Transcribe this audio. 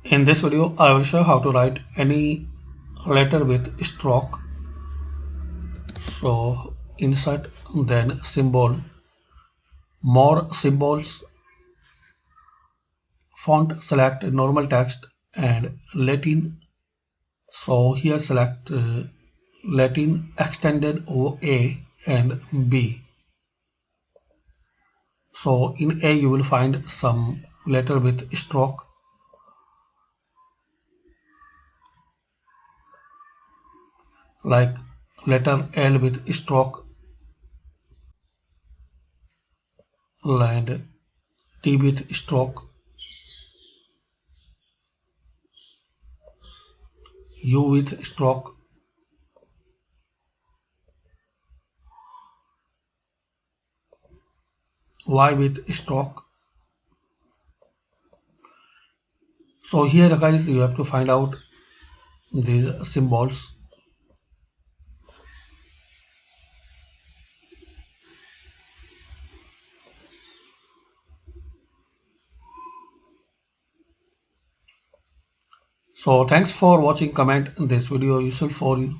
In this video, I will show how to write any letter with stroke. So insert, then symbol, more symbols, font, select normal text and Latin. So here select Latin extended A and B. So in A you will find some letter with stroke like letter L with stroke and T with stroke, U with stroke, Y with stroke. So here guys you have to find out these symbols. So thanks for watching. Comment this video useful for you.